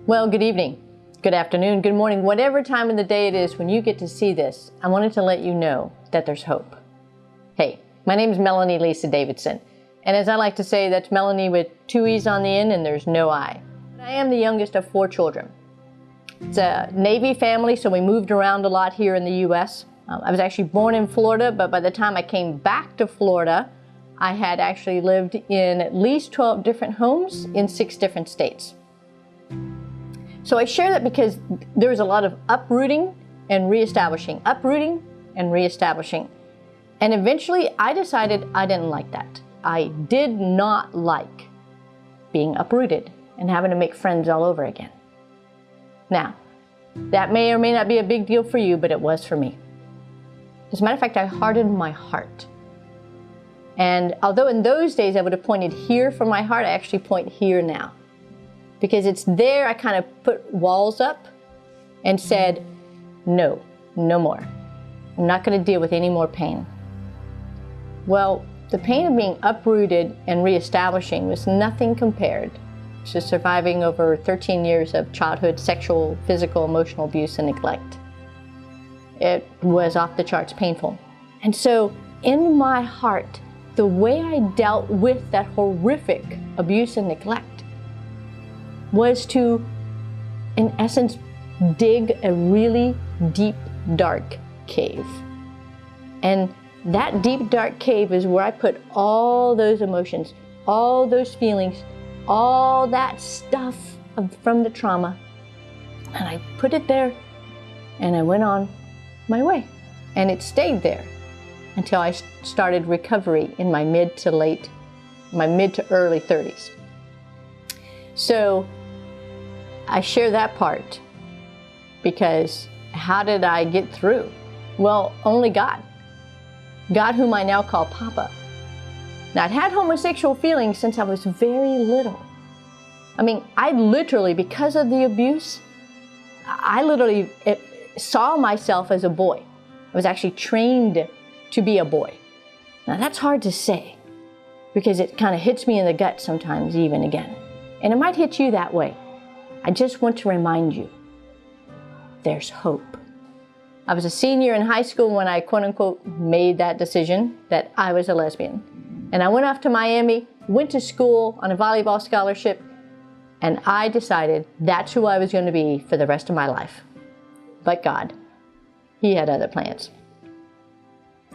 Well, good evening, good afternoon, good morning, whatever time of the day it is when you get to see this, I wanted to let you know that there's hope. Hey, my name is Melanee Davidson, and as I like to say, that's Melanee with two E's on the end and there's no I. I am the youngest of 4 children. It's a Navy family, so we moved around a lot here in the U.S. I was actually born in Florida, but by the time I came back to Florida, I had actually lived in at least 12 different homes in 6 different states. So I share that because there's a lot of uprooting and reestablishing, uprooting and reestablishing. And eventually I decided I didn't like that. I did not like being uprooted and having to make friends all over again. Now, that may or may not be a big deal for you, but it was for me. As a matter of fact, I hardened my heart. And although in those days I would have pointed here for my heart, I actually point here now. Because it's there I kind of put walls up and said, no, no more. I'm not going to deal with any more pain. Well, the pain of being uprooted and reestablishing was nothing compared to surviving over 13 years of childhood sexual, physical, emotional abuse and neglect. It was off the charts painful. And so in my heart, the way I dealt with that horrific abuse and neglect was to, in essence, dig a really deep, dark cave. And that deep, dark cave is where I put all those emotions, all those feelings, all that stuff from the trauma. And I put it there and I went on my way. And it stayed there until I started recovery in my mid to early 30s. So I share that part because how did I get through? Well, only God. God, whom I now call Papa. Now, I'd had homosexual feelings since I was very little. I mean, I literally, because of the abuse, I literally saw myself as a boy. I was actually trained to be a boy. Now, that's hard to say because it kind of hits me in the gut sometimes, even again. And it might hit you that way. I just want to remind you, there's hope. I was a senior in high school when I quote-unquote made that decision that I was a lesbian. And I went off to Miami, went to school on a volleyball scholarship, and I decided that's who I was going to be for the rest of my life. But God, He had other plans.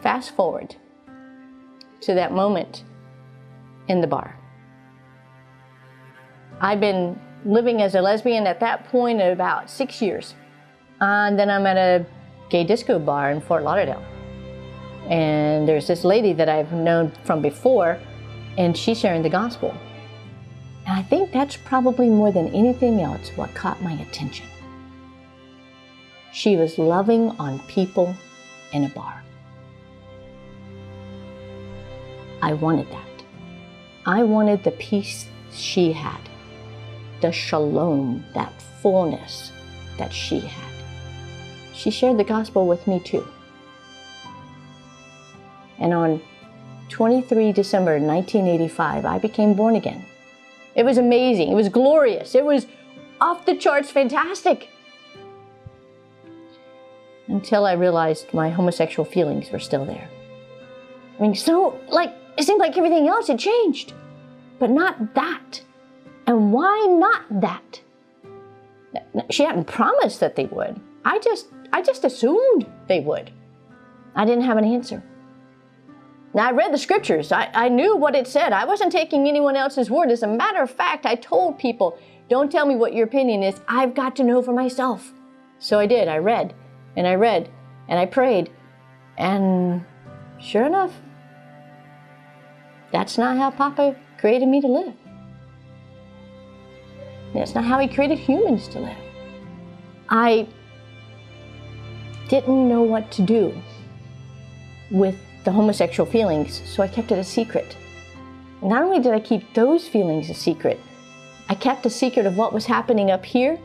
Fast forward to that moment in the bar. I've been living as a lesbian at that point at about 6 years. And then I'm at a gay disco bar in Fort Lauderdale. And there's this lady that I've known from before, and she's sharing the gospel. And I think that's probably more than anything else what caught my attention. She was loving on people in a bar. I wanted that. I wanted the peace she had. The shalom, that fullness that she had. She shared the gospel with me too. And on 23 December 1985, I became born again. It was amazing. It was glorious. It was off the charts fantastic. Until I realized my homosexual feelings were still there. I mean, it seemed like everything else had changed, but not that. And why not that? She hadn't promised that they would. I just assumed they would. I didn't have an answer. Now, I read the scriptures. I knew what it said. I wasn't taking anyone else's word. As a matter of fact, I told people, don't tell me what your opinion is. I've got to know for myself. So I did. I read, and I prayed. And sure enough, that's not how Papa created me to live. That's not how He created humans to live. I didn't know what to do with the homosexual feelings, so I kept it a secret. And not only did I keep those feelings a secret, I kept a secret of what was happening up here,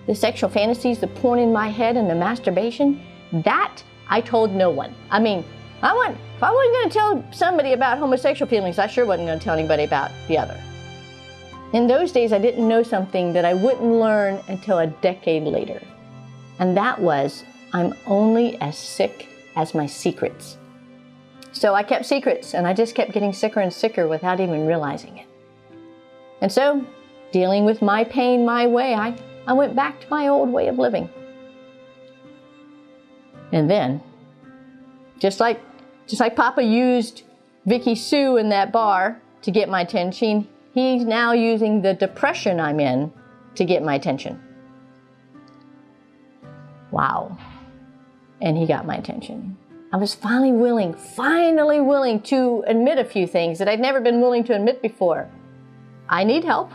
the sexual fantasies, the porn in my head, and the masturbation. That I told no one. I mean, if I wasn't going to tell somebody about homosexual feelings, I sure wasn't going to tell anybody about the other. In those days, I didn't know something that I wouldn't learn until a decade later. And that was, I'm only as sick as my secrets. So I kept secrets, and I just kept getting sicker and sicker without even realizing it. And so, dealing with my pain my way, I went back to my old way of living. And then, just like Papa used Vicky Sue in that bar to get my attention, he's now using the depression I'm in to get my attention. Wow. And he got my attention. I was finally willing to admit a few things that I'd never been willing to admit before. I need help.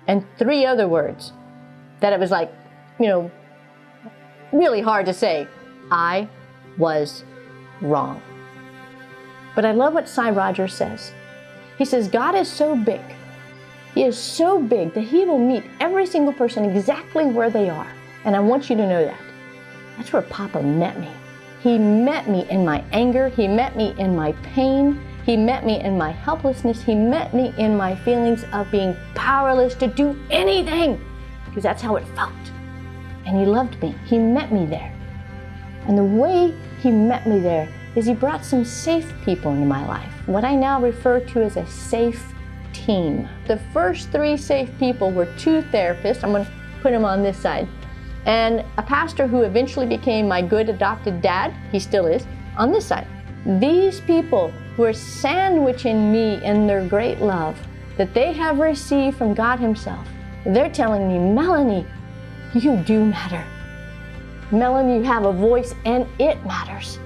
And 3 other words that it was like, really hard to say. I was wrong. But I love what Sy Rogers says. He says, God is so big. He is so big that he will meet every single person exactly where they are. And I want you to know that. That's where Papa met me. He met me in my anger. He met me in my pain. He met me in my helplessness. He met me in my feelings of being powerless to do anything, because that's how it felt. And he loved me. He met me there. And the way he met me there is he brought some safe people into my life, what I now refer to as a safe team. The first 3 safe people were 2 therapists. I'm going to put them on this side. And a pastor who eventually became my good adopted dad, he still is, on this side. These people were sandwiching me in their great love that they have received from God himself. They're telling me, Melanee, you do matter. Melanee, you have a voice and it matters.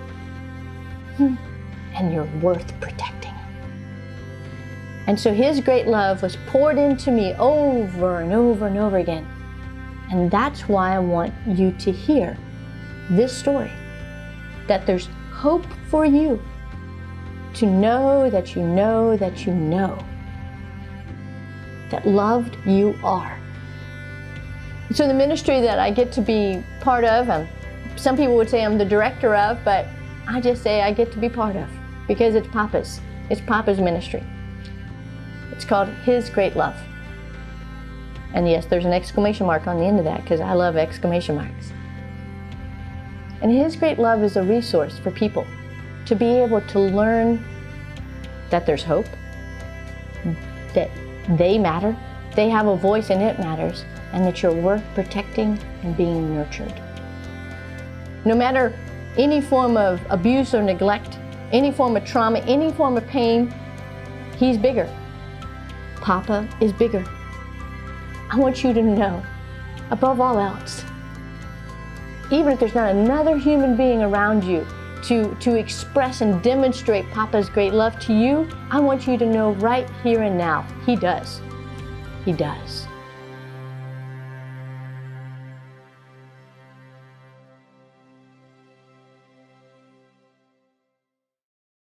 And you're worth protecting. And so his great love was poured into me over and over and over again. And that's why I want you to hear this story, that there's hope for you to know that you know that you know that loved you are. So the ministry that I get to be part of, some people would say I'm the director of, but I just say I get to be part of because it's Papa's. It's Papa's ministry. It's called His Great Love. And yes, there's an exclamation mark on the end of that because I love exclamation marks. And His Great Love is a resource for people to be able to learn that there's hope, that they matter, they have a voice and it matters, and that you're worth protecting and being nurtured. No matter any form of abuse or neglect, any form of trauma, any form of pain, He's bigger. Papa is bigger. I want you to know, above all else, even if there's not another human being around you to express and demonstrate Papa's great love to you, I want you to know right here and now, He does. He does.